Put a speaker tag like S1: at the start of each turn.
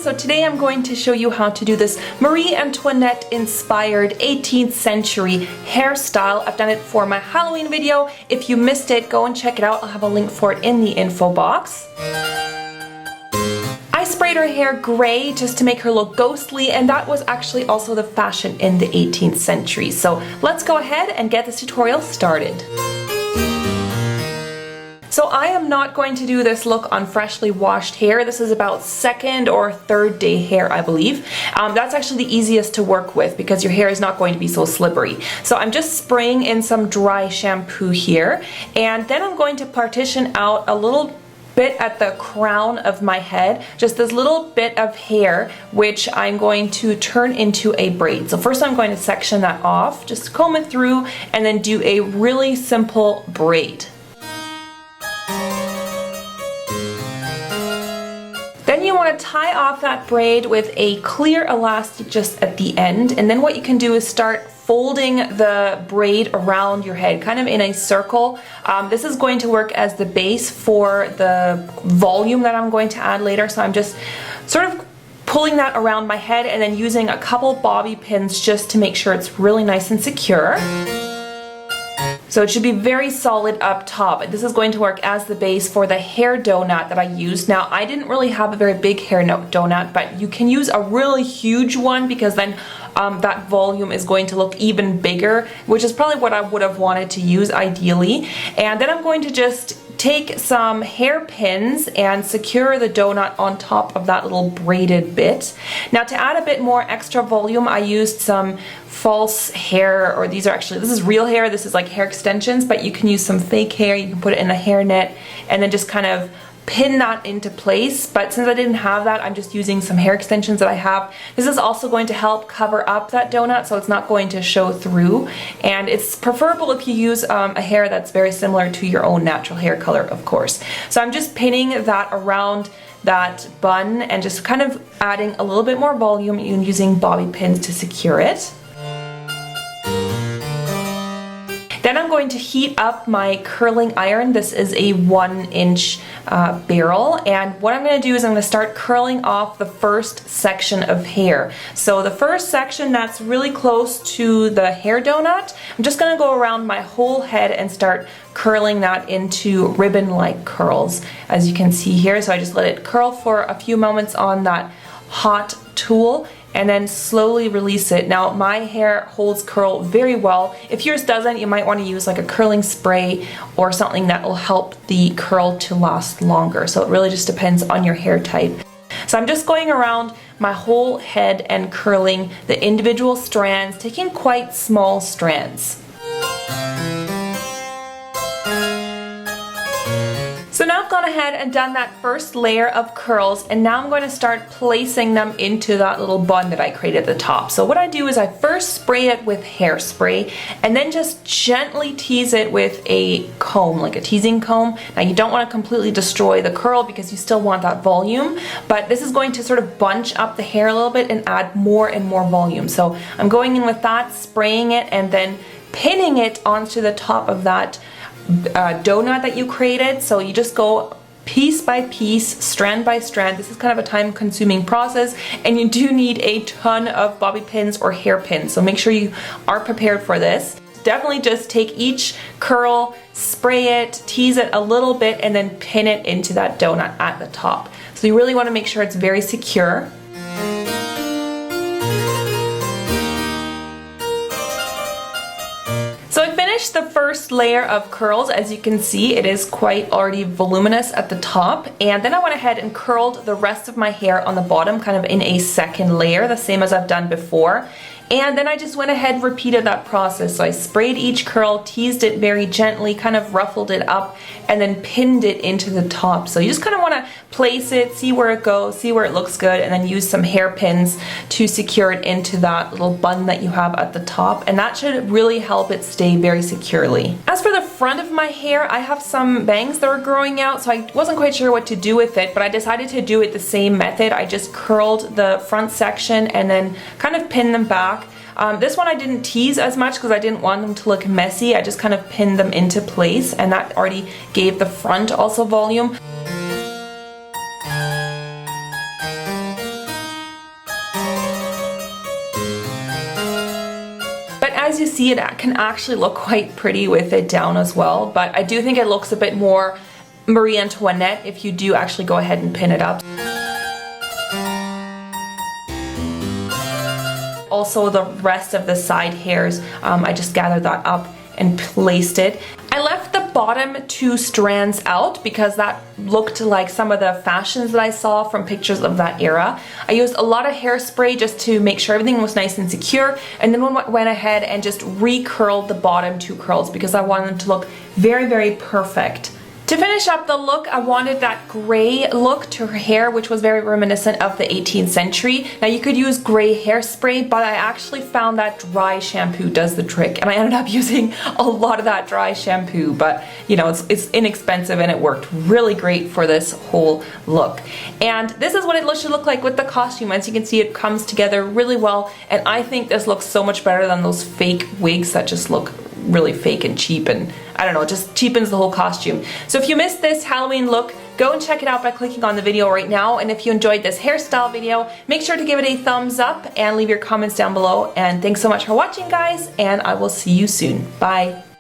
S1: So today I'm going to show you how to do this Marie Antoinette inspired 18th century hairstyle. I've done it for my Halloween video. If you missed it, go and check it out. I'll have a link for it in the info box. I sprayed her hair gray just to make her look ghostly, and that was actually also the fashion in the 18th century. So let's go ahead and get this tutorial started. So I am not going to do this look on freshly washed hair. This is about second or third day hair, I believe. That's actually the easiest to work with because your hair is not going to be so slippery. So I'm just spraying in some dry shampoo here, and then I'm going to partition out a little bit at the crown of my head, just this little bit of hair, which I'm going to turn into a braid. So first I'm going to section that off, just comb it through, and then do a really simple braid. Then you want to tie off that braid with a clear elastic just at the end, and then what you can do is start folding the braid around your head, kind of in a circle. This is going to work as the base for the volume that I'm going to add later, so I'm just sort of pulling that around my head and then using a couple bobby pins just to make sure it's really nice and secure. So it should be very solid up top. This is going to work as the base for the hair donut that I used. Now, I didn't really have a very big hair donut, but you can use a really huge one because then that volume is going to look even bigger, which is probably what I would have wanted to use ideally. And then I'm going to just take some hairpins and secure the donut on top of that little braided bit. Now, to add a bit more extra volume, I used some false hair, or this is real hair. This is like hair extensions, but you can use some fake hair. You can put it in a hairnet and then just kind of pin that into place. But since I didn't have that, I'm just using some hair extensions that I have. This is also going to help cover up that donut so it's not going to show through, and it's preferable if you use a hair that's very similar to your own natural hair color, of course. So I'm just pinning that around that bun and just kind of adding a little bit more volume and using bobby pins to secure it. Then I'm going to heat up my curling iron. This is a 1-inch barrel, and what I'm going to do is I'm going to start curling off the first section of hair. So the first section that's really close to the hair donut, I'm just going to go around my whole head and start curling that into ribbon-like curls, as you can see here. So I just let it curl for a few moments on that hot tool and then slowly release it. Now, my hair holds curl very well. If yours doesn't, you might want to use like a curling spray or something that will help the curl to last longer. So it really just depends on your hair type. So I'm just going around my whole head and curling the individual strands, taking quite small strands. So now I've gone ahead and done that first layer of curls, and now I'm going to start placing them into that little bun that I created at the top. So what I do is I first spray it with hairspray and then just gently tease it with a comb, like a teasing comb. Now, you don't want to completely destroy the curl because you still want that volume, but this is going to sort of bunch up the hair a little bit and add more and more volume. So I'm going in with that, spraying it, and then pinning it onto the top of that donut that you created. So you just go piece by piece, strand by strand. This is kind of a time-consuming process, and you do need a ton of bobby pins or hairpins, so make sure you are prepared for this. Definitely just take each curl, spray it, tease it a little bit, and then pin it into that donut at the top. So you really want to make sure it's very secure. So I finished the first layer of curls. As you can see, it is quite already voluminous at the top, and then I went ahead and curled the rest of my hair on the bottom, kind of in a second layer, the same as I've done before. And then I just went ahead and repeated that process. So I sprayed each curl, teased it very gently, kind of ruffled it up, and then pinned it into the top. So you just kind of want to place it, see where it goes, see where it looks good, and then use some hairpins to secure it into that little bun that you have at the top. And that should really help it stay very securely. As for the front of my hair, I have some bangs that are growing out, so I wasn't quite sure what to do with it, but I decided to do it the same method. I just curled the front section and then kind of pinned them back. This one I didn't tease as much because I didn't want them to look messy. I just kind of pinned them into place, and that already gave the front also volume. see, it can actually look quite pretty with it down as well, but I do think it looks a bit more Marie Antoinette if you do actually go ahead and pin it up. Also, the rest of the side hairs, I just gathered that up and placed it. I left the bottom 2 strands out because that looked like some of the fashions that I saw from pictures of that era. I used a lot of hairspray just to make sure everything was nice and secure, and then went ahead and just recurled the bottom 2 curls because I wanted them to look very, very perfect. To finish up the look, I wanted that gray look to her hair, which was very reminiscent of the 18th century. Now you could use gray hairspray, but I actually found that dry shampoo does the trick, and I ended up using a lot of that dry shampoo, but you know, it's inexpensive and it worked really great for this whole look. And this is what it should look like with the costume. As you can see, it comes together really well, and I think this looks so much better than those fake wigs that just look really fake and cheap, and I don't know, it just cheapens the whole costume. So if you missed this Halloween look, go and check it out by clicking on the video right now, and if you enjoyed this hairstyle video, make sure to give it a thumbs up and leave your comments down below. And thanks so much for watching, guys, and I will see you soon. Bye!